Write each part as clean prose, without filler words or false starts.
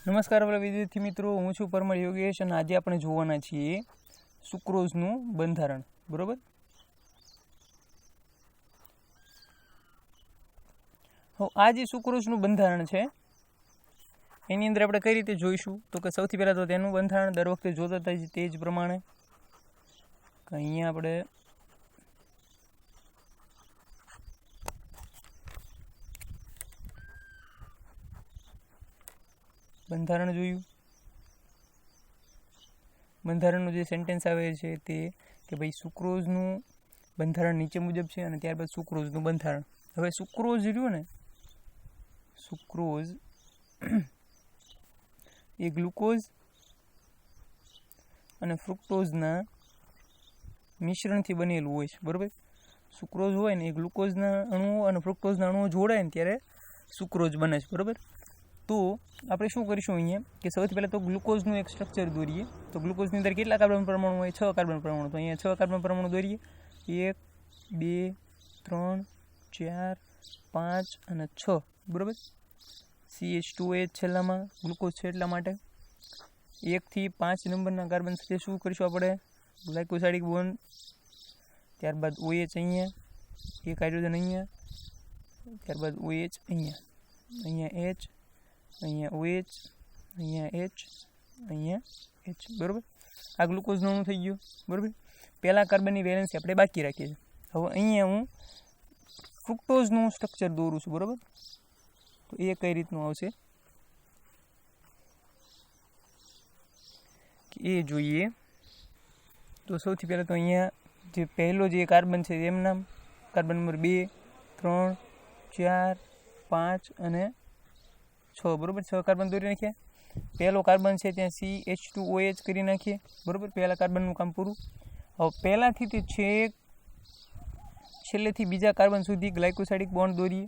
નમસ્કાર વાલા વિદ્યાર્થી મિત્રો, હું છું પરમાર યોગેશ અને આજે આપણે જોવાના છીએ સુક્રોઝનું બંધારણ. બરોબર. આ જે સુક્રોઝનું બંધારણ છે એની અંદર આપણે કઈ રીતે જોઈશું તો કે સૌથી પહેલાં તો તેનું બંધારણ દર વખતે જોતા હતા તે જ પ્રમાણે અહીંયા આપણે બંધારણ જોયું. બંધારણનું જે સેન્ટેન્સ આવે છે તે કે ભાઈ સુક્રોઝનું બંધારણ નીચે મુજબ છે અને ત્યારબાદ સુક્રોઝનું બંધારણ. હવે સુક્રોઝ રહ્યું ને, સુક્રોઝ એ ગ્લુકોઝ અને ફ્રુક્ટોઝના મિશ્રણથી બનેલું હોય છે. બરાબર. સુક્રોઝ હોય ને એ ગ્લુકોઝના અણુઓ અને ફ્રુક્ટોઝના અણુઓ જોડાય ને ત્યારે સુક્રોઝ બને છે. બરાબર. તો આપણે શું કરીશું અહીંયા કે સૌથી પહેલાં તો ગ્લુકોઝનું એક સ્ટ્રક્ચર દોરીએ. તો ગ્લુકોઝની અંદર કેટલા કાર્બન પરમાણુ હોય? 6 કાર્બન પરમાણુ. તો અહીંયા 6 કાર્બન પરમાણુ દોરીએ. 1 2 3 4 5 અને 6. બરાબર. CH2OH છેલ્લામાં ગ્લુકોઝ છે એટલા માટે 1 થી 5 નંબરના કાર્બન સાથે શું કરીશું આપણે? ગ્લાયકોસાઇડિક બોન્ડ. ત્યારબાદ OH અહીંયા, એક હાઇડ્રોજન અહીંયા, ત્યારબાદ OH અહીંયા, અહીંયા H, અહીંયા OH, અહીંયા H, અહીંયા H. બરાબર. આ ગ્લુકોઝનું અણુ થઈ ગયું. બરાબર. પહેલા કાર્બનની વેલેન્સી આપણે બાકી રાખીએ છીએ. હવે અહીંયા હું ફ્રુક્ટોઝનું સ્ટ્રક્ચર દોરું છું. બરાબર. તો એ કઈ રીતનું આવશે કે એ જોઈએ. તો સૌથી પહેલાં તો અહીંયા જે પહેલો જે કાર્બન છે એમ નામ કાર્બન નંબર 2 3 4 5 અને 6. બરાબર. 6 કાર્બન દોરી નાખ્યા. પહેલો કાર્બન છે ત્યાં CH2OH કરી નાખીએ. બરાબર. પહેલા કાર્બનનું કામ પૂરું. હવે પહેલાંથી તે છેલ્લેથી બીજા કાર્બન સુધી ગ્લાયકોસાઇડિક બોન્ડ દોરીએ.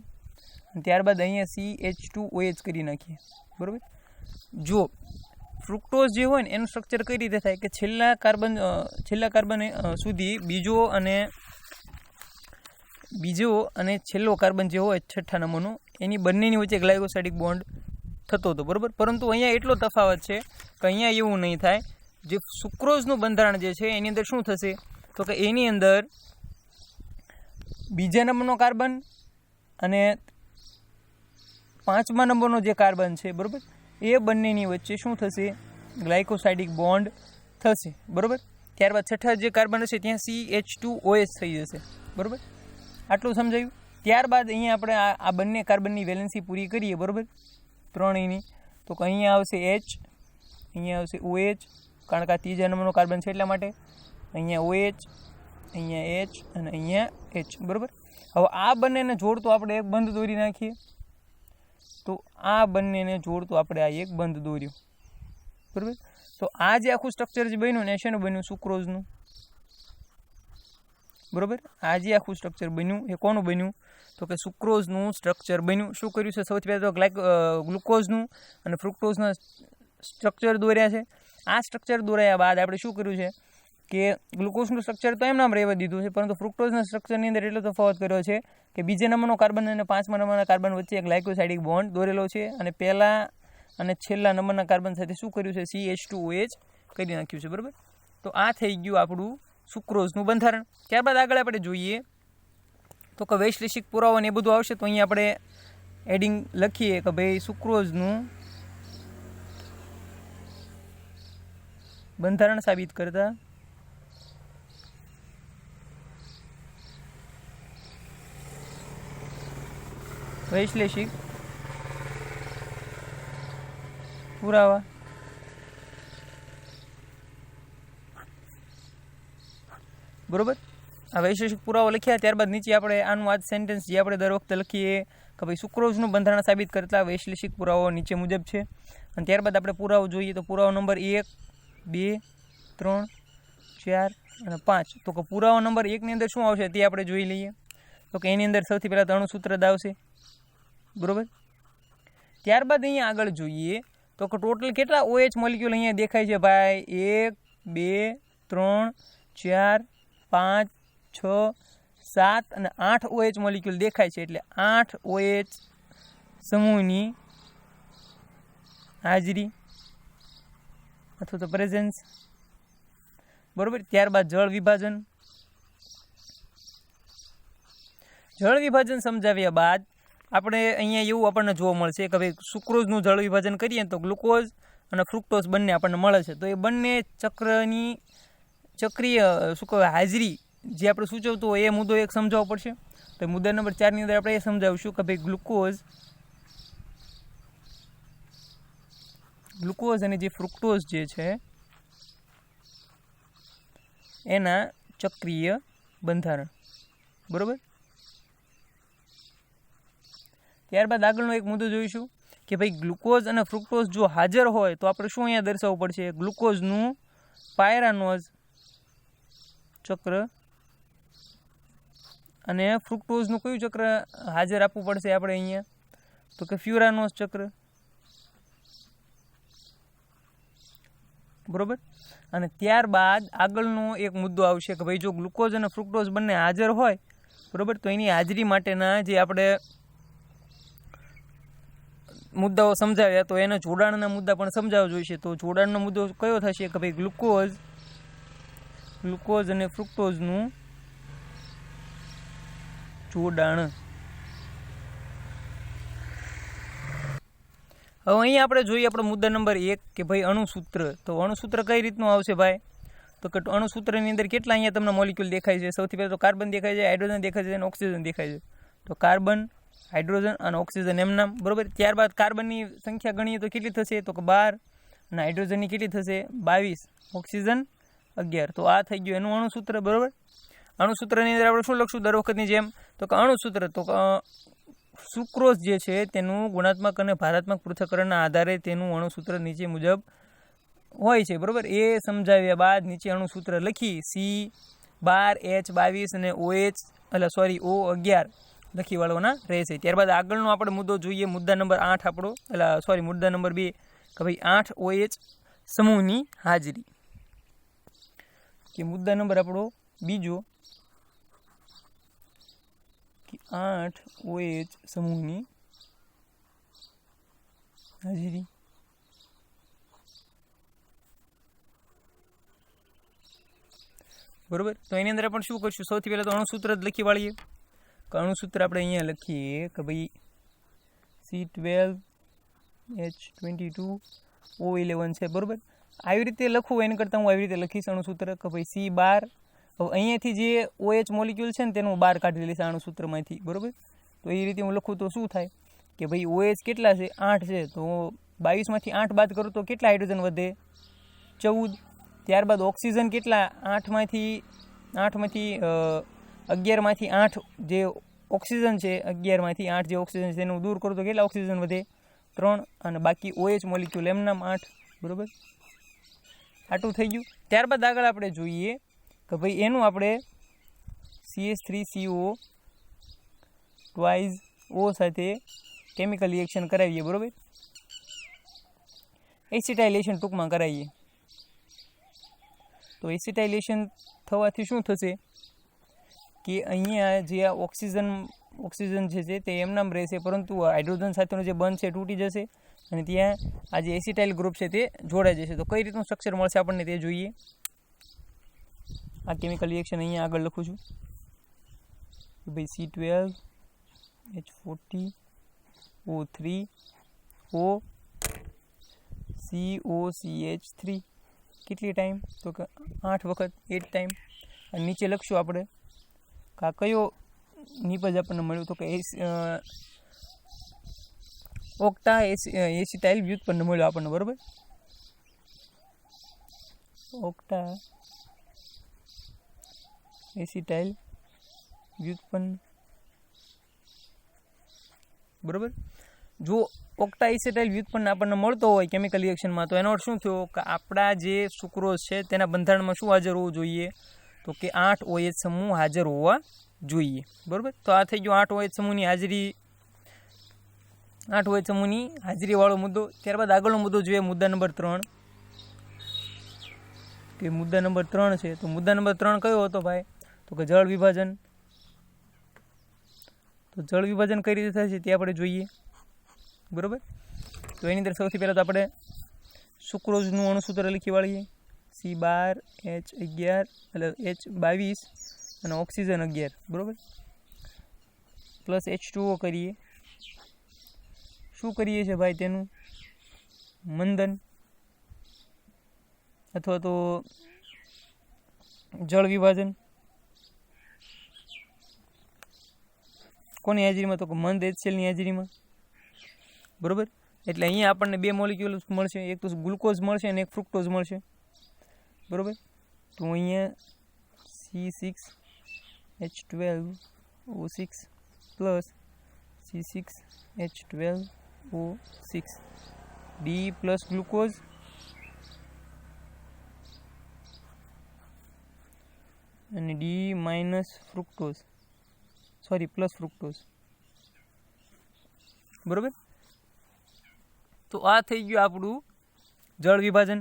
ત્યારબાદ અહીંયા CH2OH કરી નાખીએ. બરાબર. જો ફ્રુક્ટોઝ જે હોય ને એનું સ્ટ્રક્ચર કઈ રીતે થાય કે છેલ્લા કાર્બન સુધી બીજો અને છેલ્લો કાર્બન જે હોય છઠ્ઠા નંબરનો એની બંનેની વચ્ચે ગ્લાયકોસાઇડિક બોન્ડ થતો હતો. બરાબર. પરંતુ અહીંયા એટલો તફાવત છે કે અહીંયા એવું નહીં થાય. જે સુક્રોઝનું બંધારણ જે છે એની અંદર શું થશે તો કે એની અંદર બીજા નંબરનો કાર્બન અને 5મા નંબરનો જે કાર્બન છે, બરાબર, એ બંનેની વચ્ચે શું થશે? ગ્લાયકોસાઇડિક બોન્ડ થશે. બરાબર. ત્યારબાદ છઠ્ઠા જે કાર્બન હશે ત્યાં CH2OH થઈ જશે. બરાબર. આટલું સમજાયું. ત્યારબાદ અહીંયા આપણે આ બંને કાર્બનની વેલેન્સી પૂરી કરીએ. બરાબર. ત્રણેયની. તો અહીંયા આવશે H, અહીંયા આવશે OH, કારણ કે આ ત્રીજા નંબરનો કાર્બન છે એટલા માટે. અહીંયા OH, અહીંયા H અને અહીંયા H. બરાબર. હવે આ બંનેને જોડતો આપણે એક બંધ દોરી નાખીએ. તો આ બંનેને જોડતો આપણે આ એક બંધ દોર્યું. બરાબર. તો આ જે આખું સ્ટ્રક્ચર જે બન્યું ને શેનું બન્યું? સુક્રોઝનું. બરાબર. આ જે આખું સ્ટ્રક્ચર બન્યું એ કોનું બન્યું તો કે સુક્રોઝનું સ્ટ્રક્ચર બન્યું. શું કર્યું છે? સૌથી પહેલાં તો ગ્લુકોઝનું અને ફ્રુક્ટોઝના સ્ટ્રક્ચર દોર્યા છે. આ સ્ટ્રક્ચર દોર્યા બાદ આપણે શું કર્યું છે કે ગ્લુકોઝનું સ્ટ્રક્ચર તો એમ નામ રહેવા દીધું છે, પરંતુ ફ્રુક્ટોઝના સ્ટ્રક્ચરની અંદર એટલો તફાવત કર્યો છે કે બીજા નંબરનો કાર્બન અને 5મા નંબરના કાર્બન વચ્ચે એક ગ્લાયકોસાઇડિક બોન્ડ દોરેલો છે અને પહેલા અને છેલ્લા નંબરના કાર્બન સાથે શું કર્યું છે? CH2OH કરી નાખ્યું છે. બરાબર. તો આ થઈ ગયું આપણું સુક્રોઝનું બંધારણ. ત્યારબાદ આગળ આપણે જોઈએ તો કે વૈશ્લેષિક પુરાવો ને એ બધું આવશે. તો અહીંયા આપણે એડિંગ લખીએ કે ભાઈ સુક્રોઝનું બંધારણ સાબિત કરતા વૈશ્લેષિક પુરાવા. બરોબર. આ વૈશ્લેષિક પુરાવો લખ્યા. ત્યારબાદ નીચે આપણે આનું આ સેન્ટેન્સ જે આપણે દર વખતે લખીએ કે ભાઈ સુક્રોઝનું બંધારણ સાબિત કરતા વૈશ્લેષિક પુરાવો નીચે મુજબ છે. અને ત્યારબાદ આપણે પુરાવો જોઈએ. તો પુરાવો નંબર 1 2 3 4 અને 5. તો કે પુરાવો નંબર 1 ની અંદર શું આવશે તે આપણે જોઈ લઈએ. તો કે એની અંદર સૌથી પહેલાં તો અણુસૂત્ર આવશે. બરાબર. ત્યારબાદ અહીંયા આગળ જોઈએ તો કે ટોટલ કેટલા OH મોલિક્યુલ અહીંયા દેખાય છે ભાઈ? 1 2 3 4 5 6 7 અને 8 OH મોલિક્યુલ દેખાય છે. એટલે 8 OH સમૂહની હાજરી અથવા તો પ્રેઝન્સ, બરોબર. ત્યારબાદ જળ વિભાજન. જળ વિભાજન સમજાવ્યા બાદ આપણે અહીંયા એવું આપણને જોવા મળશે કે ભાઈ સુક્રોઝનું જળ વિભાજન કરીએ તો ગ્લુકોઝ અને ફ્રુક્ટોઝ બંને આપણને મળે છે. તો એ બંને ચક્રની ચક્રીય શું કહેવાય હાજરી જે આપણે સૂચવતું હોય એ મુદ્દો એક સમજાવવો પડશે. તો મુદ્દા નંબર 4 ની અંદર આપણે એ સમજાવીશું કે ભાઈ ગ્લુકોઝ અને જે ફ્રુક્ટોઝ જે છે એના ચક્રીય બંધારણ, બરોબર. ત્યારબાદ આગળનો એક મુદ્દો જોઈશું કે ભાઈ ગ્લુકોઝ અને ફ્રુક્ટોઝ જો હાજર હોય તો આપણે શું અહીંયા દર્શાવવું પડશે? ગ્લુકોઝનું પાયરાનોઝ ચક્ર અને ફ્રુક્ટોઝનું કયું ચક્ર હાજર આપવું પડશે આપણે અહીંયા? તો કે ફ્યુરાનોઝ ચક્ર, બરોબર. અને ત્યારબાદ આગળનો એક મુદ્દો આવશે કે ભાઈ જો ગ્લુકોઝ અને ફ્રુક્ટોઝ બંને હાજર હોય, બરોબર, તો એની હાજરી માટેના જે આપણે મુદ્દાઓ સમજાવ્યા તો એના જોડાણના મુદ્દા પણ સમજાવવા જોઈશે. તો જોડાણનો મુદ્દો કયો થશે કે ભાઈ ગ્લુકોઝ અને ફ્રુક્ટોઝનું જોડાણ. હવે અહીંયા આપણે જોઈએ આપણે મુદ્દા નંબર 1 કે ભાઈ અણુસૂત્ર. તો અણુસૂત્ર કઈ રીતનું આવશે ભાઈ? તો કે અણુસૂત્રની અંદર કેટલા અહીંયા તમને મોલિક્યુલ દેખાય છે? સૌથી પહેલાં તો કાર્બન દેખાય છે, હાઇડ્રોજન દેખાય છે અને ઓક્સિજન દેખાય છે. તો કાર્બન, હાઇડ્રોજન અને ઓક્સિજન એમ નામ, બરોબર. ત્યારબાદ કાર્બનની સંખ્યા ગણીએ તો કેટલી થશે? તો કે 12 અને હાઇડ્રોજનની કેટલી થશે? 22, ઓક્સિજન 11. તો આ થઈ ગયું એનું અણુસૂત્ર, બરોબર. અણુસૂત્રની અંદર આપણે શું લખશું દર વખતની જેમ? તો કે અણુસૂત્ર તો સુક્રોઝ જે છે તેનું ગુણાત્મક અને ભારાત્મક પૃથ્થકરણના આધારે તેનું અણુસૂત્ર નીચે મુજબ હોય છે, બરોબર. એ સમજાવ્યા બાદ નીચે અણુસૂત્ર લખી C12H22 અને O11 લખી વાળવાના રહેશે. ત્યારબાદ આગળનો આપણે મુદ્દો જોઈએ, મુદ્દા નંબર 8 આપણો મુદ્દા નંબર 2 કે ભાઈ 8 OH સમૂહની હાજરી. કે મુદ્દા નંબર આપણો બીજો કે 8 OH સમૂહની હાજરી. બરોબર. તો એની અંદર આપણે શું કરશું? સૌથી પહેલાં તો અણુસૂત્ર જ લખી વાળીએ. અણુસૂત્ર આપણે અહીંયા લખીએ કે ભાઈ C12H22 O11 છે, બરોબર. આવી રીતે લખવું એના કરતાં હું આવી રીતે લખીશ અણુસૂત્ર કે ભાઈ C12. હવે અહીંયાથી જે OH મોલિક્યુલ છે ને તેનું 12 કાઢી લઈશ અણુસૂત્રમાંથી, બરોબર. તો એ રીતે હું લખું તો શું થાય કે ભાઈ OH કેટલા છે? 8 છે. તો 22માંથી 8 બાદ કરું તો કેટલા હાઇડ્રોજન વધે? 14. ત્યારબાદ ઓક્સિજન કેટલા? 8માંથી 11માંથી 8 જે ઓક્સિજન છે, 11માંથી 8 જે ઓક્સિજન છે તેનું દૂર કરું તો કેટલા ઓક્સિજન વધે? 3. અને બાકી OH મોલિક્યુલ એમ નામ 8, બરોબર. આટલું થઈ ગયું. ત્યારબાદ આગળ આપણે જોઈએ કે ભાઈ એનું આપણે CH3CO O સાથે કેમિકલ રિએક્શન કરાવીએ, બરોબર. એસિટાઇલેશન ટૂંકમાં કરાવીએ. તો એસિટાઇલેશન થવાથી શું થશે કે અહીંયા જે આ ઓક્સિજન છે તે એમનામ રહેશે, પરંતુ હાઇડ્રોજન સાથેનો જે બંધ છે તૂટી જશે અને ત્યાં આ જે એસિટાઇલ ગ્રુપ છે તે જોડાઈ જશે. તો કઈ રીતનું સ્ટ્રક્ચર મળશે આપણને તે જોઈએ. આ કેમિકલ રિએક્શન અહીંયા આગળ લખું છું કે ભાઈ C12H40O3 O COCH3 કેટલી ટાઈમ? તો કે 8 વખત 8 ટાઈમ. અને નીચે લખશું આપણે કે આ કયો નિપજ આપણને મળ્યું? તો કે ઓક્ટા એસિટાઇલ વ્યુત્પન્ન મળ્યો આપણને, બરોબર. ઓક્ટા એસિટાઇલ વ્યુત્પન્ન, બરોબર. જો ઓક્ટા એસિટાઇલ વ્યુત્પન્ન આપણને મળતો હોય કેમિકલ રિએક્શનમાં તો એનો અર્થ શું થયો કે આપણા જે સુક્રોઝ છે તેના બંધારણમાં શું હાજર હોવું જોઈએ? તો કે 8 OH સમૂહ હાજર હોવા જોઈએ, બરોબર. તો આ થઈ ગયો 8 OH સમૂહની હાજરી, 8 OH સમૂહની હાજરીવાળો મુદ્દો. ત્યારબાદ આગળનો મુદ્દો જોઈએ મુદ્દા નંબર 3 કે મુદ્દા નંબર 3 છે. તો મુદ્દા નંબર 3 કયો હતો ભાઈ? તો કે જળ વિભાજન. તો જળ વિભાજન કઈ રીતે થાય છે તે આપણે જોઈએ, બરોબર. તો તો એની અંદર સૌથી પહેલાં તો આપણે સુક્રોઝનું અણુસૂત્ર લખી વાળીએ C12H11 એટલે H22 અને ઓક્સિજન 11, બરાબર, પ્લસ H2O કરીએ. શું કરીએ છીએ ભાઈ? તેનું મંદન અથવા તો જળ વિભાજન. કોની હાજરીમાં? તો મંદ HClની હાજરીમાં, બરાબર. એટલે અહીંયા આપણને બે મોલિક્યુલ મળશે, એક તો ગ્લુકોઝ મળશે અને એક ફ્રુક્ટોઝ મળશે, બરાબર. તો અહીંયા C6H12O6 plus C6H12O6 D plus glucose અને D minus fructose, sorry plus fructose, બરાબર. તો આ થઈ ગયું આપણું જળ વિભાજન.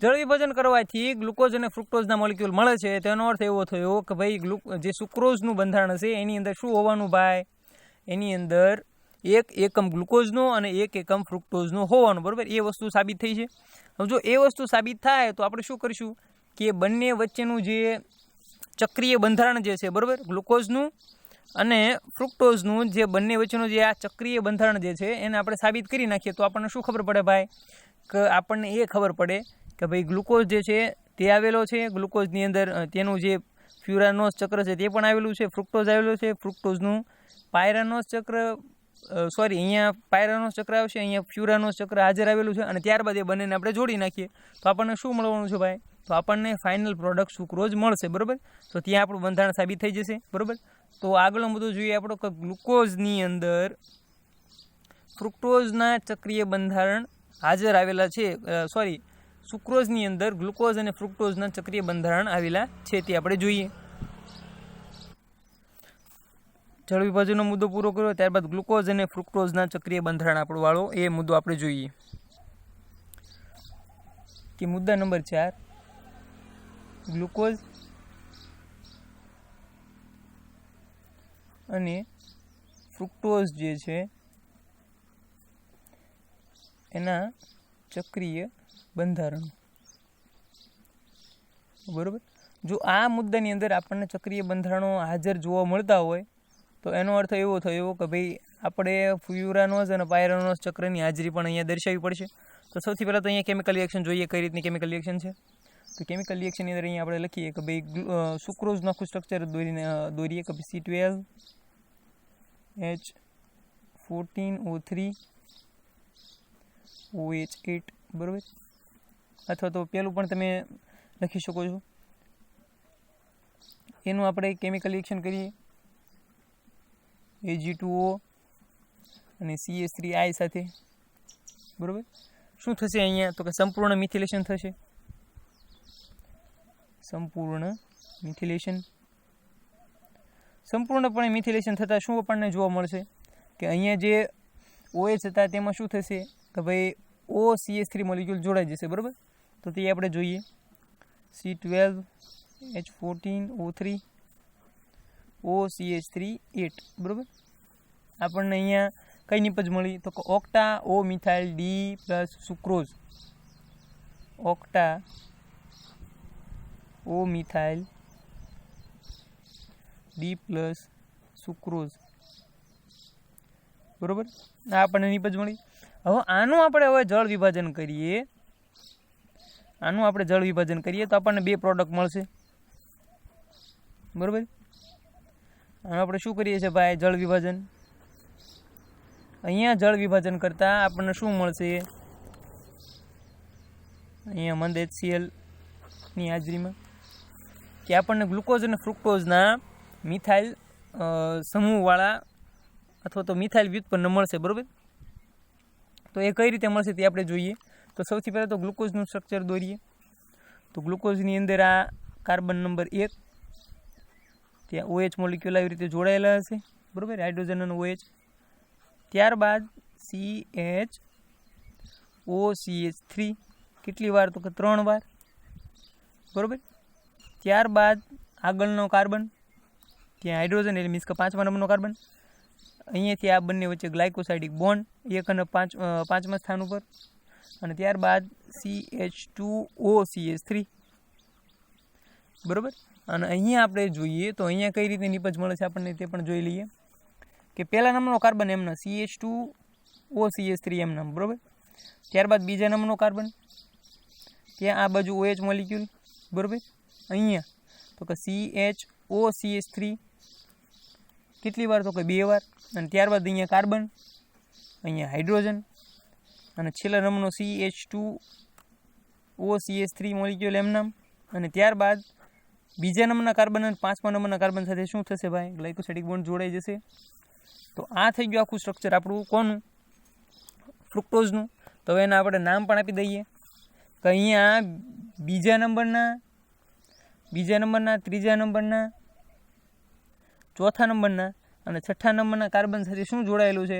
જળ વિભાજન કરવાથી ગ્લુકોઝ અને ફ્રુક્ટોઝના મોલિક્યુલ મળે છે. તેનો અર્થ એવો થયો કે ભાઈ જે સુક્રોઝનું બંધારણ છે એની અંદર શું હોવાનું ભાઈ? એની અંદર એક એકમ ગ્લુકોઝનો અને એક એકમ ફ્રુક્ટોઝનો હોવાનું, બરાબર. એ વસ્તુ સાબિત થઈ છે. હવે જો એ વસ્તુ સાબિત થાય તો આપણે શું કરીશું કે બંને વચ્ચેનું જે ચક્રીય બંધારણ જે છે, બરાબર, ગ્લુકોઝનું અને ફ્રુક્ટોઝનું જે બંને વચ્ચેનું જે આ ચક્રીય બંધારણ જે છે એને આપણે સાબિત કરી નાખીએ તો આપણને શું ખબર પડે ભાઈ? કે આપણને એ ખબર પડે કે ભાઈ ગ્લુકોઝ જે છે તે આવેલો છે, ગ્લુકોઝની અંદર તેનું જે ફ્યુરાનોસ ચક્ર છે તે પણ આવેલું છે, ફ્રુક્ટોઝ આવેલું છે, ફ્રુક્ટોઝનું પાયરાનોસ ચક્ર, સોરી અહીંયા પાયરાનોસ ચક્ર આવશે, અહીંયા ફ્યુરાનોસ ચક્ર હાજર આવેલું છે અને ત્યારબાદ એ બંનેને આપણે જોડી નાખીએ તો આપણને શું મળવાનું છે ભાઈ? તો આપણને ફાઇનલ પ્રોડક્ટ સુક્રોઝ મળશે, બરાબર. તો ત્યાં આપણું બંધારણ સાબિત થઈ જશે, બરાબર. તો આગળનું બધું જોઈએ આપણો કે ગ્લુકોઝની અંદર ફ્રુક્ટોઝના ચક્રીય બંધારણ હાજર આવેલા છે, સોરી સુક્રોઝની અંદર ગ્લુકોઝ અને ફ્રુક્ટોઝના ચક્રીય બંધારણ આવેલા છે તે આપણે જોઈએ. જળ વિભાજનનો મુદ્દો પૂરો કર્યો, ત્યારબાદ ગ્લુકોઝ અને ફ્રુક્ટોઝના ચક્રીય બંધારણ આપણો વાળો એ મુદ્દો આપણે જોઈએ કે મુદ્દા નંબર 4 ગ્લુકોઝ અને ફ્રુક્ટોઝ જે છે એના ચક્રીય બંધારણ, બરાબર. જો આ મુદ્દાની અંદર આપણને ચક્રીય બંધારણો હાજર જોવા મળતા હોય તો એનો અર્થ એવો થયો કે ભાઈ આપણે ફ્યુરાનોસ અને પાયરાનોસ ચક્રની હાજરી પણ અહીંયા દર્શાવવી પડશે. તો સૌથી પહેલાં તો અહીંયા કેમિકલ રિએક્શન જોઈએ, કઈ રીતની કેમિકલ રિએક્શન છે. તો કેમિકલ રિએક્શનની અંદર અહીંયા આપણે લખીએ કે ભાઈ સુક્રોઝનું આખું સ્ટ્રક્ચર દોરીએ કે C12H14O3 OH8, બરાબર. અથવા તો પેલું પણ તમે લખી શકો છો. એનું આપણે કેમિકલ રિએક્શન કરીએ Ag2O અને CH3I સાથે, બરાબર. શું થશે અહીંયા? તો કે સંપૂર્ણ મિથિલેશન થશે. સંપૂર્ણપણે મિથિલેશન થતાં શું આપણને જોવા મળશે કે અહીંયા જે OH હતા તેમાં શું થશે કે ભાઈ OCH3 મોલિક્યુલ જોડાઈ જશે, બરાબર. તો તે આપણે જોઈએ C12H14O3 OCH3 8, બરાબર. આપણને અહીંયા કઈ નિપજ મળી? તો octa O methyl D plus sucrose, octa O methyl D plus sucrose, બરાબર. આ આપણને નિપજ મળી. હવે આનું આપણે જળ વિભાજન કરીએ, તો આપણને બે પ્રોડક્ટ મળશે, બરાબર. આનું આપણે શું કરીએ છીએ ભાઈ? જળ વિભાજન. અહીંયા જળ વિભાજન કરતાં આપણને શું મળશે? અહીંયા મંદ HClની હાજરીમાં કે આપણને ગ્લુકોઝ અને ફ્રુક્ટોઝના મિથાઇલ સમૂહવાળા અથવા તો મિથાઇલ વ્યુત્પન્ન મળશે, બરાબર. તો એ કઈ રીતે મળશે તે આપણે જોઈએ. તો સૌથી પહેલાં તો ગ્લુકોઝનું સ્ટ્રક્ચર દોરીએ. તો ગ્લુકોઝની અંદર આ કાર્બન નંબર 1, ત્યાં OH મોલિક્યુલ આવી રીતે જોડાયેલા હશે, બરાબર, હાઇડ્રોજન અને OH. ત્યારબાદ CHOCH3 કેટલી વાર? તો કે 3 વાર, બરાબર. ત્યારબાદ આગળનો કાર્બન, ત્યાં હાઇડ્રોજન એટલે મીન્સ કે 5મા નંબરનો કાર્બન, અહીંયાથી આ બંને વચ્ચે ગ્લાયકોસાઇડિક બોન્ડ 1 અને 5મા સ્થાન ઉપર, અને ત્યારબાદ CH2OCH3 બરોબર. અને અહીંયા આપણે જોઈએ તો અહીંયા કઈ રીતે નિપજ મળે છે આપણને તે પણ જોઈ લઈએ કે પહેલા નંબરનો કાર્બન એમના CH2OCH3 એમના બરોબર. ત્યારબાદ બીજા નંબરનો કાર્બન ત્યાં આ બાજુ OH મોલિક્યુલ બરોબર. અહીંયા તો કે CHOCH3 કેટલી વાર તો કે 2 વાર, અને ત્યારબાદ અહીંયા કાર્બન, અહીંયા હાઇડ્રોજન, અને છેલ્લા નંબરનો CH2OCH3 મોલિક્યુલ એમનામ, અને ત્યારબાદ બીજા નંબરના કાર્બન અને 5મા નંબરના કાર્બન સાથે શું થશે ભાઈ? ગ્લાયકોસાઇડિક બોન્ડ જોડાઈ જશે. તો આ થઈ ગયું આખું સ્ટ્રક્ચર આપણું કોનું? ફ્રુક્ટોઝનું. તો એના આપણે નામ પણ આપી દઈએ કે અહીંયા બીજા નંબરના, ત્રીજા નંબરના, ચોથા નંબરના અને છઠ્ઠા નંબરના કાર્બન સાથે શું જોડાયેલું છે?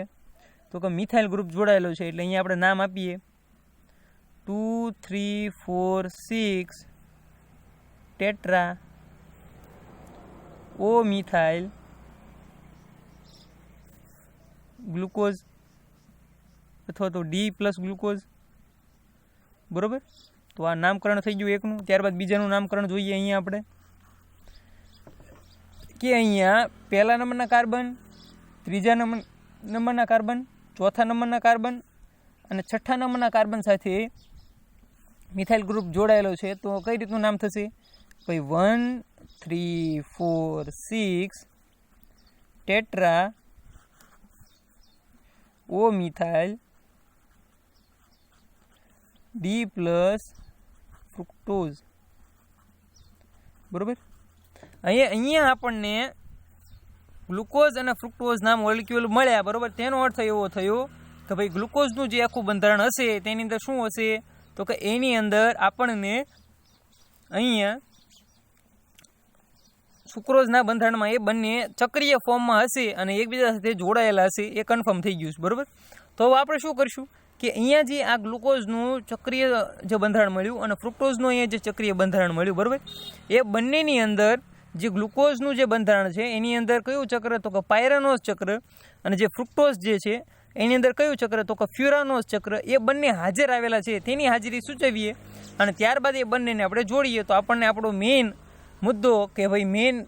તો કે મિથાઇલ ગ્રુપ જોડાયેલું છે. એટલે અહીંયા આપણે નામ આપીએ 2, 3, 4, 6 ટેટ્રા ઓ મિથાઇલ ગ્લુકોઝ અથવા તો D+ ગ્લુકોઝ બરોબર. તો આ નામકરણ થઈ ગયું એકનું. ત્યારબાદ બીજાનું નામકરણ જોઈએ અહીંયા આપણે કે અહીંયા પહેલા નંબરના કાર્બન, ત્રીજા નંબરના કાર્બન, ચોથા નંબરના કાર્બન અને છઠ્ઠા નંબરના કાર્બન સાથે મિથાઇલ ગ્રુપ જોડાયેલો છે. તો કઈ રીતનું નામ થશે ભાઈ? 1, 3, 4, 6 ટેટ્રા ઓ મિથાઇલ D+ ફ્રુક્ટોઝ બરોબર. અહીંયા આપણને ગ્લુકોઝ અને ફ્રુક્ટોઝના મોલિક્યુલ મળ્યા બરોબર. તેનો અર્થ એવો થયો કે ભાઈ ગ્લુકોઝનું જે આખું બંધારણ હશે તેની અંદર શું હશે? તો કે એની અંદર આપણને અહીંયા સુક્રોઝના બંધારણમાં એ બંને ચક્રીય ફોર્મમાં હશે અને એકબીજા સાથે જોડાયેલા હશે, એ કન્ફર્મ થઈ ગયું છે બરોબર. તો હવે આપણે શું કરીશું કે અહીંયા જે આ ગ્લુકોઝનું ચક્રીય જે બંધારણ મળ્યું અને ફ્રુક્ટોઝનું અહીંયા જે ચક્રીય બંધારણ મળ્યું બરોબર, એ બંનેની અંદર જે ગ્લુકોઝનું જે બંધારણ છે એની અંદર કયું ચક્ર? તો કે પાયરાનોઝ ચક્ર, અને જે ફ્રુક્ટોઝ જે છે એની અંદર કયું ચક્ર? તો કે ફ્યુરાનોઝ ચક્ર. એ બંને હાજર આવેલા છે તેની હાજરી સૂચવીએ અને ત્યારબાદ એ બંનેને આપણે જોડીએ તો આપણને આપણો મેઇન મુદ્દો કે ભાઈ મેઇન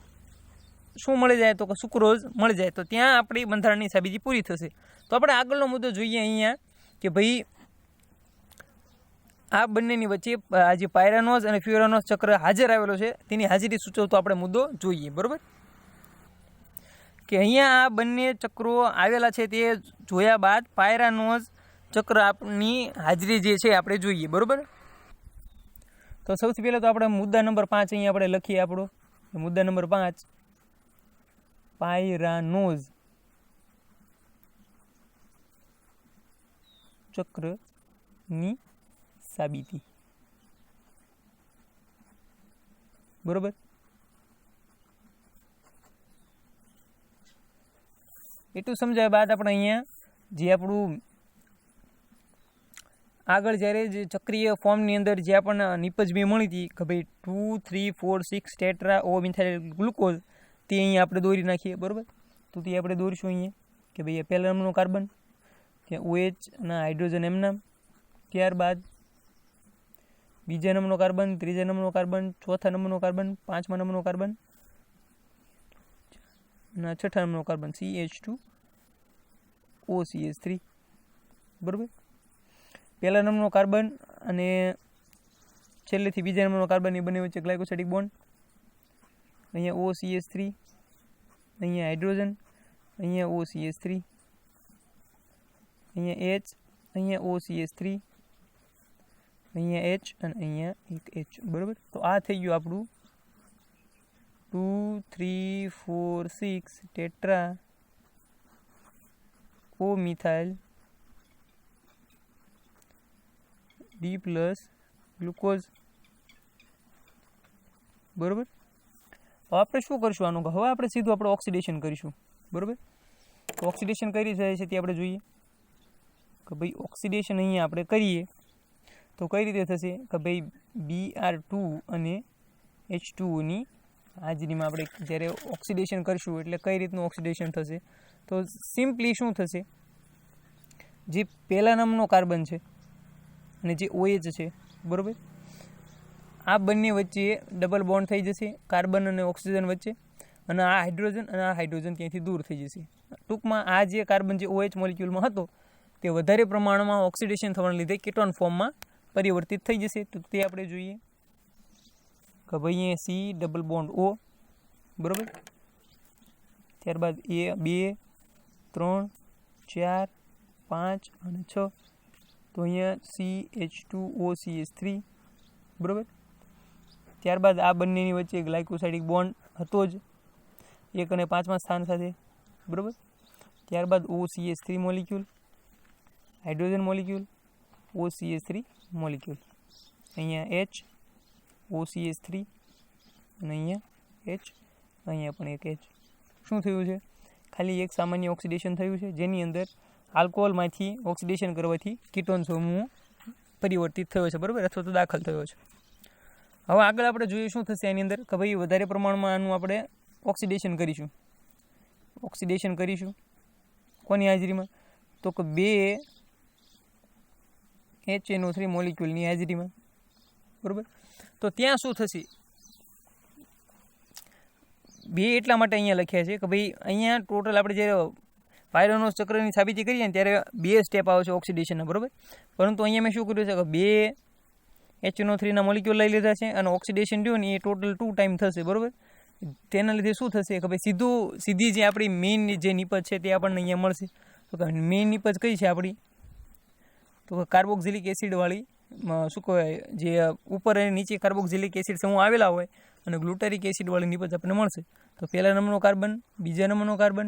શું મળી જાય? તો કે સુક્રોઝ મળી જાય. તો ત્યાં આપણી બંધારણની સાબિતી પૂરી થશે. તો આપણે આગળનો મુદ્દો જોઈએ અહીંયા કે ભાઈ આ બંનેની વચ્ચે આ જે પાયરાનોઝ અને ફ્યુરાનોઝ ચક્ર હાજર આવેલો છે તેની હાજરી સૂચવતો આપણે મુદ્દો જોઈએ બરોબર. કે અહીંયા આ બંને ચક્રો આવેલા છે તે જોયા બાદ પાયરાનોઝ ચક્ર આપની હાજરી જે છે આપણે જોઈએ બરોબર. તો સૌથી પહેલાં તો આપણે મુદ્દા નંબર 5 અહીંયા આપણે લખીએ. આપણો મુદ્દા નંબર 5 પાયરાનોઝ ચક્રની સાબિતી બરોબર. એટલું સમજાય બાદ આપણે અહીંયા જે આપણું આગળ જ્યારે જે ચક્રીય ફોર્મની અંદર જે આપણને નિપજ બી મળી હતી કે ભાઈ 2, 3, 4, 6 ટેટ્રા ઓ મિથાઇલ ગ્લુકોઝ, તે અહીંયા આપણે દોરી નાખીએ બરોબર. તો તે આપણે દોરીશું અહીંયા કે ભાઈ પહેલા નંબરનો કાર્બન, ત્યાં OH ના હાઇડ્રોજન એમના, ત્યારબાદ બીજા નંબરનો કાર્બન, ત્રીજા નંબરનો કાર્બન, ચોથા નંબરનો કાર્બન, 5મા નંબરનો કાર્બન અને છઠ્ઠા નંબરનો કાર્બન CH2OCH3 બરોબર. પહેલા નંબરનો કાર્બન અને છેલ્લેથી બીજા નંબરનો કાર્બન એ બંને વચ્ચે ગ્લાયકોસાઇડિક બોન્ડ, અહીંયા OCH3, અહીંયા હાઇડ્રોજન, અહીંયા OCH3, અહીંયા H, અહીંયા OCH3, અહીંયા H અને અહીંયા એક H બરોબર. તો આ થઈ ગયું આપણું 2, 3, 4, 6 ટેટ્રા ઓ મિથાઇલ D+ ગ્લુકોઝ બરોબર. હવે આપણે શું કરશું આનું? હવે આપણે સીધું આપણે ઓક્સિડેશન કરીશું બરોબર. તો ઓક્સિડેશન કઈ રીતે થાય છે તે આપણે જોઈએ કે ભાઈ ઓક્સિડેશન અહીંયા આપણે કરીએ તો કઈ રીતે થશે કે ભાઈ Br2 અને H2O ની હાજરીમાં આપણે જ્યારે ઓક્સિડેશન કરશું એટલે કઈ રીતનું ઓક્સિડેશન થશે, તો સિમ્પલી શું થશે, જે પહેલા નંબરનો કાર્બન છે અને જે OH છે, બરાબર, આ બંને વચ્ચે ડબલ બોન્ડ થઈ જશે કાર્બન અને ઓક્સિજન વચ્ચે, અને આ હાઇડ્રોજન અને આ હાઇડ્રોજન ત્યાંથી દૂર થઈ જશે. ટૂંકમાં આ જે કાર્બન જે OH મોલિક્યુલમાં હતો તે વધારે પ્રમાણમાં ઓક્સિડેશન થવાને લીધે કીટોન ફોર્મમાં પરિવર્તિત થઈ જશે. તો તે આપણે જોઈએ કે ભાઈ અહીંયા C ડબલ બોન્ડ O, બરાબર, ત્યારબાદ A 2 3 4 5 અને 6, તો અહીંયા CH2OCH3, બરાબર. ત્યારબાદ આ બંનેની વચ્ચે ગ્લાયકોસાઇડિક બોન્ડ હતો જ 1 અને 5મા સ્થાન સાથે, બરાબર. ત્યારબાદ OCH3 molecule, hydrogen molecule, OCH3 molecule, અહીંયા H OCH3 અને અહીંયા H, અહીંયા પણ એક H. શું થયું છે, ખાલી એક સામાન્ય ઓક્સિડેશન થયું છે જેની અંદર આલ્કોહોલમાંથી ઓક્સિડેશન કરવાથી કીટોન સમૂહ પરિવર્તિત થયો છે, બરાબર, અથવા તો દાખલ થયો છે. હવે આગળ આપણે જોઈએ શું થશે એની અંદર કે ભાઈ વધારે પ્રમાણમાં આનું આપણે ઓક્સિડેશન કરીશું કોની હાજરીમાં, તો કે 2 HNO3 મોલિક્યુલની હાજરીમાં, બરાબર. તો ત્યાં શું થશે, 2 એટલા માટે અહીંયા લખ્યા છે કે ભાઈ અહીંયા ટોટલ આપણે જ્યારે પાયરોનોસ ચક્રની સાબિતી કરીએ ને ત્યારે 2 સ્ટેપ આવે છે ઓક્સિડેશનના, બરાબર. પરંતુ અહીંયા મેં શું કર્યું છે કે 2 HNO3ના મોલિક્યુલ લઈ લીધા છે અને ઓક્સિડેશન થયું ને એ ટોટલ 2 ટાઈમ થશે, બરાબર. તેના લીધે શું થશે કે ભાઈ સીધી જે આપણી મેઇન જે નિપજ છે તે આપણને અહીંયા મળશે. તો કે મેઇન નિપજ કઈ છે આપણી, તો કાર્બોક્સિલિક એસિડવાળી, શું કહેવાય, જે ઉપર અને નીચે કાર્બોક્સિલિક એસિડ સમૂહ આવેલા હોય અને ગ્લુટારિક એસિડવાળી નિપજ આપણને મળશે. તો પહેલા નંબરનો કાર્બન, બીજા નંબરનો કાર્બન,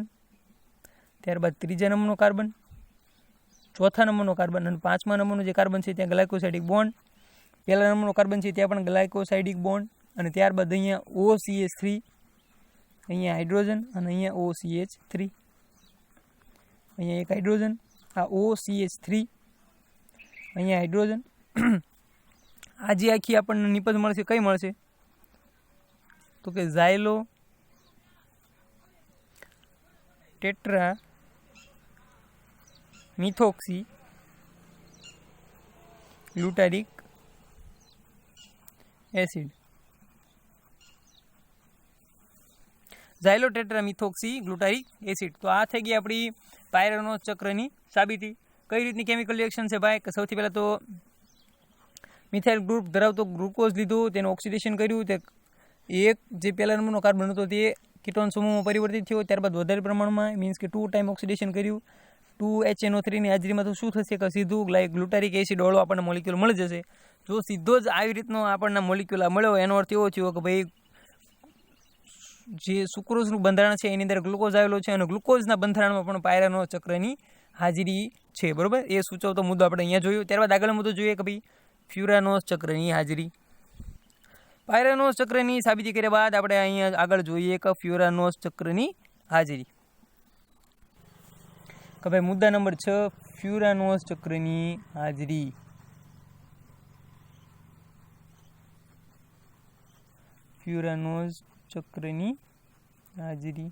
ત્યારબાદ ત્રીજા નંબરનો કાર્બન, ચોથા નંબરનો કાર્બન અને 5મા નંબરનો જે કાર્બન છે ત્યાં ગ્લાયકોસાઇડિક બોન્ડ, પહેલા નંબરનો કાર્બન છે ત્યાં પણ ગ્લાયકોસાઇડિક બોન્ડ, અને ત્યારબાદ અહીંયા OCH3, અહીંયા હાઇડ્રોજન અને અહીંયા OCH3, અહીંયા એક હાઇડ્રોજન, આ OCH3, અહીંયા હાઇડ્રોજન. આ જે આખી આપણને નિપજ મળશે કઈ મળશે, તો કે ઝાયલો tetra methoxy ગ્લુટારિક acid, ઝાયલો tetra methoxy ગ્લુટારિક acid. તો આ થઈ ગઈ આપણી પાયરોનોસ ચક્રની સાબિતી. કઈ રીતની કેમિકલ રિએક્શન છે ભાઈ, કે સૌથી પહેલાં તો મિથાઇલ ગ્રુપ ધરાવતો ગ્લુકોઝ લીધું, તેનું ઓક્સિડેશન કર્યું, તે એક જે પહેલા નંબરનો કાર્બન હતો તે કીટોન સમૂહમાં પરિવર્તિત થયો, ત્યારબાદ વધારે પ્રમાણમાં મીન્સ કે 2 ટાઈમ ઓક્સિડેશન કર્યું 2 HNO3ની હાજરીમાં. તો શું થશે કે સીધું ગ્લુટારિક એસિડ વાળો આપણને મોલિક્યુલ મળી જશે. જો સીધો જ આવી રીતનો આપણને મોલિક્યુલ મળ્યો એનો અર્થ એવો થયો કે ભાઈ જે સુક્રોઝનું બંધારણ છે એની અંદર ગ્લુકોઝ આવેલો છે અને ગ્લુકોઝના બંધારણમાં પણ પાયરોનોસ ચક્રની હાજરી છે, બરાબર. એ સૂચવતો મુદ્દો આપણે અહીંયા જોયો. ત્યારબાદ આગળ મુદ્દો જોઈએ કે ભાઈ ફ્યુરાનોસ ચક્રની હાજરી. પાયરોનોસ ચક્રની સાબિતી કર્યા બાદ આપણે અહીંયા આગળ જોઈએ કે ફ્યુરાનોસ ચક્રની હાજરી. કે ભાઈ મુદ્દા નંબર 6 ફ્યુરાનોસ ચક્રની હાજરી. ફ્યુરાનોસ ચક્રની હાજરી.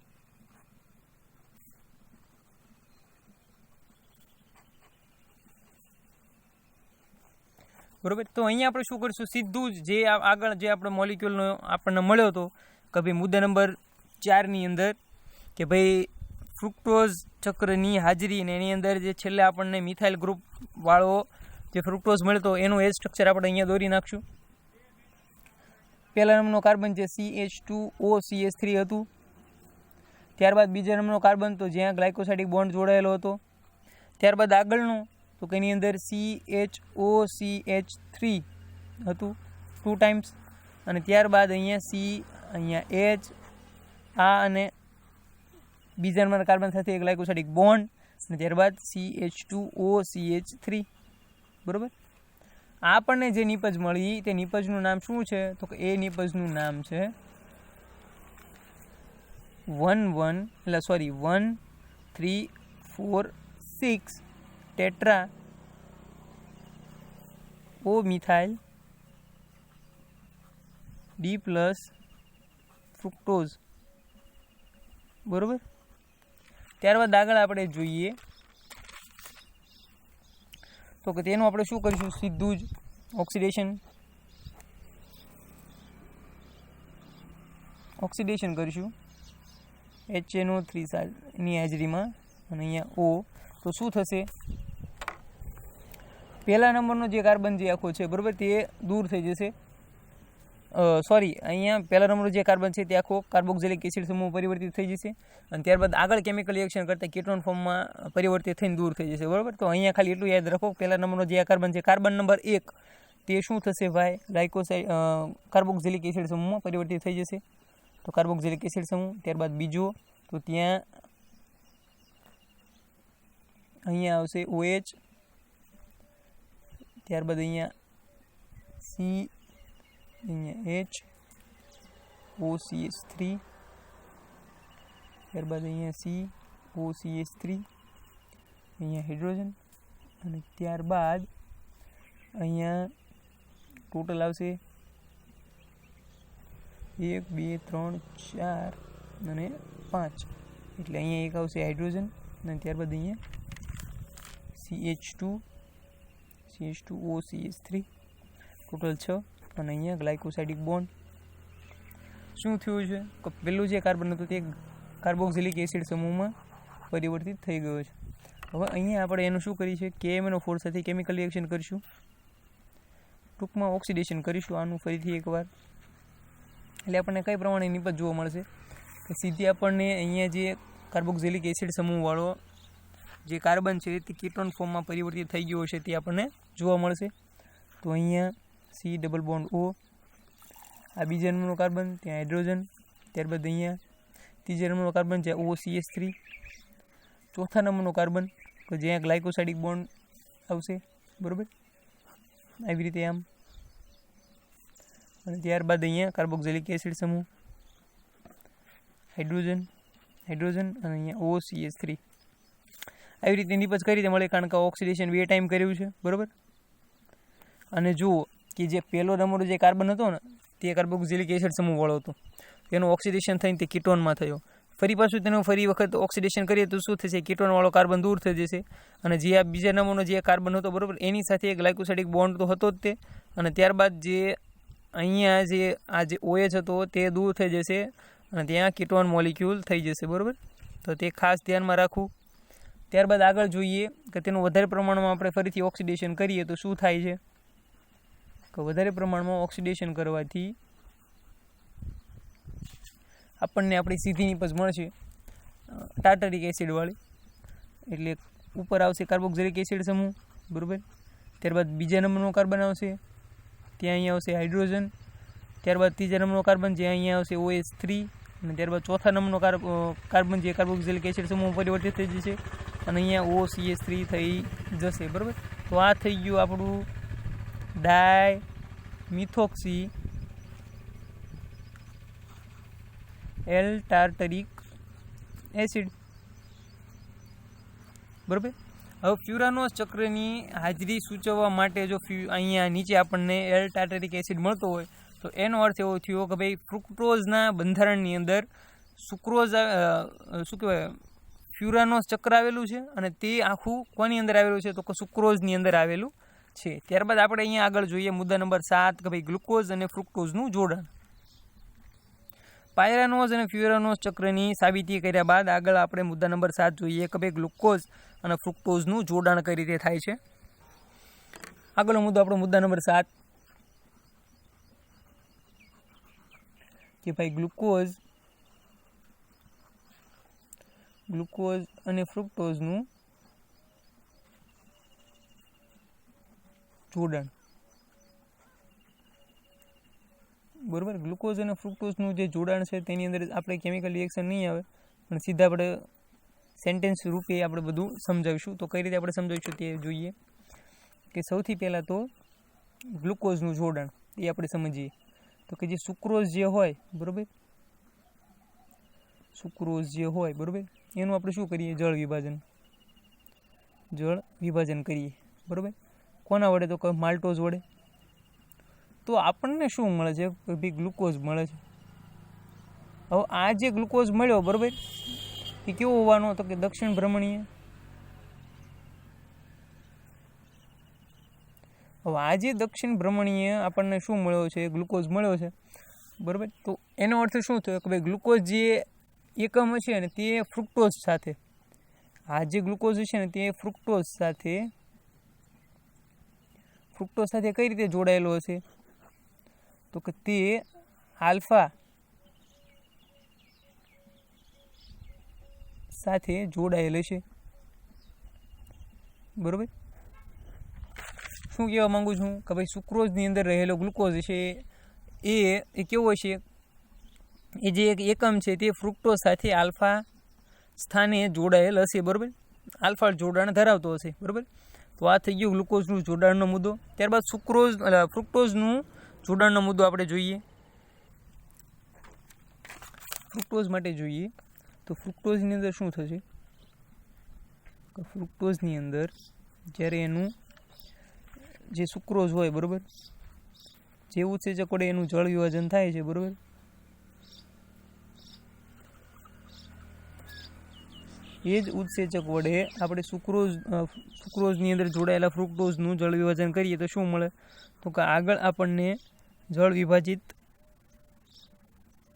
બરોબર. તો અહીંયા આપણે શું કરીશું, સીધું જ જે આગળ જે આપણે મોલિક્યુલનો આપણને મળ્યો હતો કે ભાઈ મુદ્દા નંબર 4ની અંદર કે ભાઈ ફ્રુક્ટોઝ ચક્રની હાજરી, અને એની અંદર જે છેલ્લે આપણને મિથાઇલ ગ્રુપ વાળો જે ફ્રુક્ટોઝ મળતો એનું એ સ્ટ્રક્ચર આપણે અહીંયા દોરી નાખશું. પહેલા નંબરનો કાર્બન જે CH2OCH3 હતું, ત્યારબાદ બીજા નંબરનો કાર્બન તો જ્યાં ગ્લાયકોસાઇડિક બોન્ડ જોડાયેલો હતો, ત્યારબાદ આગળનું તો કે એની અંદર CHOCH3 હતું 2 ટાઈમ્સ, અને ત્યારબાદ અહીંયા C, અહીંયા H, આ અને બીજા નંબરના કાર્બન સાથે એક ગ્લાયકોસાઇડિક બોન્ડ, અને ત્યારબાદ CH2OCH3, બરાબર. આપણને જે નિપજ મળી તે નિપજનું નામ શું છે, તો કે એ નિપજનું નામ છે 1,3,4,6 tetra O methyl D+ fructose, બરાબર. ત્યારબાદ આગળ આપણે જોઈએ તો કે તેનું આપણે શું કરીશું, સીધું જ ઓક્સિડેશન કરીશું HNO3ની હાજરીમાં, અને અહીંયા O. તો શું થશે, પહેલા નંબરનો જે કાર્બન જે આખો છે, બરાબર, તે દૂર થઈ જશે. અહીંયા પહેલા નંબરનો જે કાર્બન છે તે આખો કાર્બોક્સિલિક એસિડ સમૂહ પરિવર્તિત થઈ જશે, અને ત્યારબાદ આગળ કેમિકલ રિએક્શન કરતાં કીટોન ફોર્મમાં પરિવર્તિત થઈને દૂર થઈ જશે, બરાબર. તો અહીંયા ખાલી એટલું યાદ રાખો, પહેલા નંબરનો જે આ કાર્બન છે, કાર્બન નંબર 1, તે શું થશે ભાઈ, કાર્બોક્સિલિક એસિડ સમૂહમાં પરિવર્તિત થઈ જશે. તો કાર્બોક્સિલિક એસિડ સમૂહ. ત્યારબાદ બીજો, તો ત્યાં અહીંયા આવશે OH, ત્યારબાદ અહીંયા C, અહીંયા H, OCH3, ત્યારબાદ અહીંયા COCH3, અહીંયા હાઇડ્રોજન, અને ત્યારબાદ અહીંયા ટોટલ આવશે 1 2 3 4 અને 5, એટલે અહીંયા એક આવશે હાઇડ્રોજન, અને ત્યારબાદ અહીંયા CH2OCH3, ટોટલ 6, અને અહીંયા ગ્લાયકોસાઇડિક બોન્ડ. શું થયું છે કે પહેલું જે કાર્બન હતું તે કાર્બોક્સિલિક એસિડ સમૂહમાં પરિવર્તિત થઈ ગયો છે. હવે અહીંયા આપણે એનું શું કરીએ છીએ, KMnO4 સાથે કેમિકલ રિએક્શન કરીશું, ટૂંકમાં ઓક્સિડેશન કરીશું આનું ફરીથી એકવાર. એટલે આપણને કઈ પ્રમાણે નિપજ જોવા મળશે કે સીધી આપણને અહીંયા જે કાર્બોક્સિલિક એસિડ સમૂહવાળો જે કાર્બન છે તે કીટોન ફોર્મમાં પરિવર્તિત થઈ ગયો છે તે આપણને જોવા મળશે. તો અહીંયા C ડબલ બોન્ડ O, આ બીજા નંબરનો કાર્બન, ત્યાં હાઇડ્રોજન, ત્યારબાદ અહીંયા ત્રીજા નંબરનો કાર્બન છે OCH3, ચોથા નંબરનો કાર્બન કે જ્યાં ગ્લાયકોસાઇડિક બોન્ડ આવશે, બરાબર, આવી રીતે આમ, અને ત્યારબાદ અહીંયા કાર્બોક્સિલિક એસિડ સમૂહ, હાઇડ્રોજન, અને અહીંયા OCH3. આવી રીતે નિપજ કઈ રીતે મળે, કારણ કે ઓક્સિડેશન 2 ટાઈમ કર્યું છે, બરાબર. અને જુઓ કે જે પહેલો નંબરનો જે કાર્બન હતો ને તે કાર્બોક્સિલિક એસિડ સમૂહવાળો હતો, તેનું ઓક્સિડેશન થઈને તે કીટોનમાં થયો. ફરી પાછું તેનું ફરી વખત ઓક્સિડેશન કરીએ તો શું થશે, કીટોનવાળો કાર્બન દૂર થઈ જશે, અને જે આ બીજા નંબરનો જે કાર્બન હતો, બરાબર, એની સાથે ગ્લાયકોસાઇડિક બોન્ડ તો હતો જ તે, અને ત્યારબાદ જે અહીંયા જે આ જે OH હતો તે દૂર થઈ જશે, અને ત્યાં કીટોન મોલિક્યુલ થઈ જશે, બરાબર. તો તે ખાસ ધ્યાનમાં રાખવું. ત્યારબાદ આગળ જોઈએ કે તેનું વધારે પ્રમાણમાં આપણે ફરીથી ઓક્સિડેશન કરીએ તો શું થાય છે, કે વધારે પ્રમાણમાં ઓક્સિડેશન કરવાથી આપણને આપણી સીધી નિપજ મળશે ટાર્ટરિક એસિડવાળી, એટલે ઉપર આવશે કાર્બોક્સિલિક એસિડ સમૂહ, બરાબર. ત્યારબાદ બીજા નંબરનો કાર્બન આવશે, ત્યાં અહીંયા આવશે હાઇડ્રોજન, ત્યારબાદ ત્રીજા નંબરનો કાર્બન જે અહીંયા આવશે OH3, અને ત્યારબાદ ચોથા નંબરનો કાર્બન જે કાર્બોક્સિલિક એસિડ સમૂહ પરિવર્તિત થઈ જશે, અને અહીંયા OCH3 થઈ જશે, બરાબર. તો આ થઈ ગયું આપણું ડાયમિથોક્સી એલ ટાર્ટરિક એસિડ, બરાબર. હવે ફ્યુરાનોસ ચક્રની હાજરી સૂચવવા માટે જો અહીંયા નીચે આપણને એલ ટાર્ટરિક એસિડ મળતો હોય તો એનો અર્થ એવો થયો કે ભાઈ ફ્રુક્ટોઝના બંધારણની અંદર સુક્રોઝ શું કહેવાય ફ્યુરાનોસ ચક્ર આવેલું છે, અને તે આખું કોની અંદર આવેલું છે, તો કે સુક્રોઝની અંદર આવેલું છે. ત્યારબાદ આપણે અહીંયા આગળ જોઈએ મુદ્દા નંબર 7 કે ભાઈ ગ્લુકોઝ અને ફ્રુક્ટોઝનું જોડાણ. પાયરાનોઝ અને ફ્યુરાનોસ ચક્રની સાબિતી કર્યા બાદ આગળ આપણે મુદ્દા નંબર 7 જોઈએ કે ભાઈ ગ્લુકોઝ અને ફ્રુક્ટોઝનું જોડાણ કઈ રીતે થાય છે. આગળનો મુદ્દો આપણો મુદ્દા નંબર 7 કે ભાઈ ગ્લુકોઝ અને ફ્રુક્ટોઝનું જોડાણ, બરાબર. ગ્લુકોઝ અને ફ્રુક્ટોઝનું જે જોડાણ છે તેની અંદર આપણે કેમિકલ રિએક્શન નહીં આવે, પણ સીધા આપણે સેન્ટેન્સ રૂપે આપણે બધું સમજાવીશું. તો કઈ રીતે આપણે સમજાવીશું તે જોઈએ કે સૌથી પહેલાં તો ગ્લુકોઝનું જોડાણ એ આપણે સમજીએ તો કે જે સુક્રોઝ જે હોય, બરાબર, બરાબર, એનું આપણે શું કરીએ, જળ વિભાજન કરીએ, બરાબર. કોના વડે, તો કે માલ્ટોઝ વડે. તો આપણને શું મળે છે, ભાઈ ગ્લુકોઝ મળે છે, હવે આ જે ગ્લુકોઝ મળ્યો બરાબર એ કેવો હોવાનો તો કે દક્ષિણ ભ્રમણીય. હવે આ જે દક્ષિણ ભ્રમણીય આપણને શું મળ્યો છે, ગ્લુકોઝ મળ્યો છે બરાબર. તો એનો અર્થ શું થયો કે ભાઈ ગ્લુકોઝ જે એકમ છે ને તે ફ્રુક્ટોઝ સાથે, આ જે ગ્લુકોઝ છે ને તે ફ્રુક્ટોઝ સાથે કઈ રીતે જોડાયેલો હશે તો કે તે આલ્ફા સાથે જોડાયેલ છે બરાબર. શું કહેવા માંગુ છું કે ભાઈ સુક્રોઝની અંદર રહેલો ગ્લુકોઝ છે એ કેવો છે, એ જે એક એકમ છે તે ફ્રુક્ટોઝ સાથે આલ્ફા સ્થાને જોડાયેલ હશે બરાબર, આલ્ફા જોડાણ ધરાવતો હશે બરાબર. તો આ થઈ ગયું ગ્લુકોઝનું જોડાણનો મુદ્દો. ત્યારબાદ ફ્રુક્ટોઝનું જોડાણનો મુદ્દો આપણે જોઈએ, ફ્રુક્ટોઝ માટે જોઈએ. તો ફ્રુક્ટોઝની અંદર શું થશે, ફ્રુક્ટોઝની અંદર જ્યારે એનું જે સુક્રોઝ હોય બરાબર, જે ઉત્સેચક વડે એનું જળ વિભાજન થાય છે બરાબર, એ જ ઉત્સેચક વડે આપણે સુક્રોઝની અંદર જોડાયેલા ફ્રુક્ટોઝનું જળ વિભાજન કરીએ તો શું મળે તો કે આગળ આપણને જળ વિભાજિત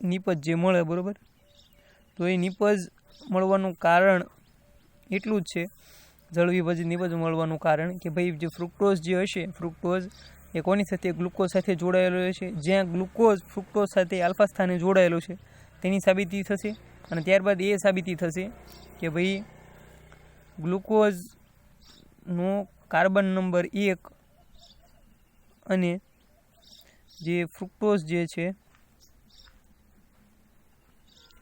નિપજ જે મળે બરાબર. તો એ નિપજ મળવાનું કારણ એટલું જ છે, જળ વિભાજિત નિપજ મળવાનું કારણ કે ભાઈ જે ફ્રુક્ટોઝ જે હશે, ફ્રુક્ટોઝ એ કોની સાથે, ગ્લુકોઝ સાથે જોડાયેલો છે. જ્યાં ગ્લુકોઝ ફ્રુક્ટોઝ સાથે આલ્ફા સ્થાને જોડાયેલો છે તેની સાબિતી થશે. અને ત્યારબાદ એ સાબિતી થશે કે ભાઈ ગ્લુકોઝનો કાર્બન નંબર 1 અને જે ફ્રુક્ટોઝ જે છે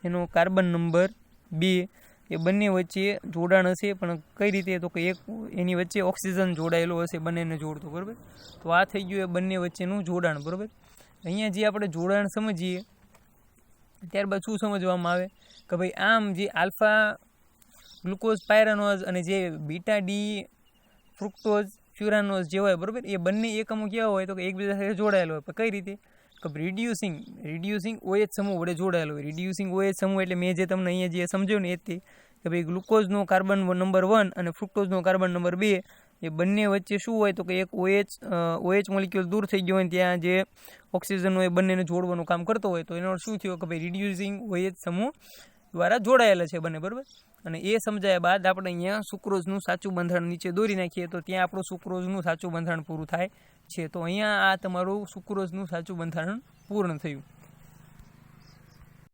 એનો કાર્બન નંબર 2 એ બંને વચ્ચે જોડાણ હશે. પણ કઈ રીતે તો કે એક એની વચ્ચે ઓક્સિજન જોડાયેલો હશે બંનેને જોડતો બરાબર. તો આ થઈ ગયું એ બંને વચ્ચેનું જોડાણ બરાબર. અહીંયા જે આપણે જોડાણ સમજીએ ત્યારબાદ શું સમજવામાં આવે કે ભાઈ આમ જે આલ્ફા ગ્લુકોઝ પાયરાનોઝ અને જે બીટા ડી ફ્રુક્ટોઝ ફ્યુરાનોઝ જે હોય બરાબર, એ બંને એકમો કેવા હોય તો કે એકબીજા સાથે જોડાયેલો હોય. પણ કઈ રીતે કે રિડ્યુસિંગ OH સમૂહ વડે જોડાયેલો હોય. રિડ્યુસિંગ OH સમૂહ એટલે મેં જે તમને અહીંયા જે સમજાવ્યું ને એ તે કે ભાઈ ગ્લુકોઝનો કાર્બન નંબર 1 અને ફ્રુક્ટોઝનો કાર્બન નંબર 2 એ બંને વચ્ચે શું હોય તો કે એક OH મોલિક્યુલ દૂર થઈ ગયો હોય, ત્યાં જે ઓક્સિજન હોય એ બંનેને જોડવાનું કામ કરતો હોય. તો એનો અર્થ શું થયો કે ભાઈ રિડ્યુસિંગ OH સમૂહ દ્વારા જોડાયેલા છે બંને બરાબર. અને એ સમજાયા બાદ આપણે અહીંયા સુક્રોઝનું સાચું બંધારણ નીચે દોરી નાખીએ તો ત્યાં આપણું સુક્રોઝનું સાચું બંધારણ પૂરું થાય છે. તો અહીંયા આ તમારું સુક્રોઝનું સાચું બંધારણ પૂર્ણ થયું.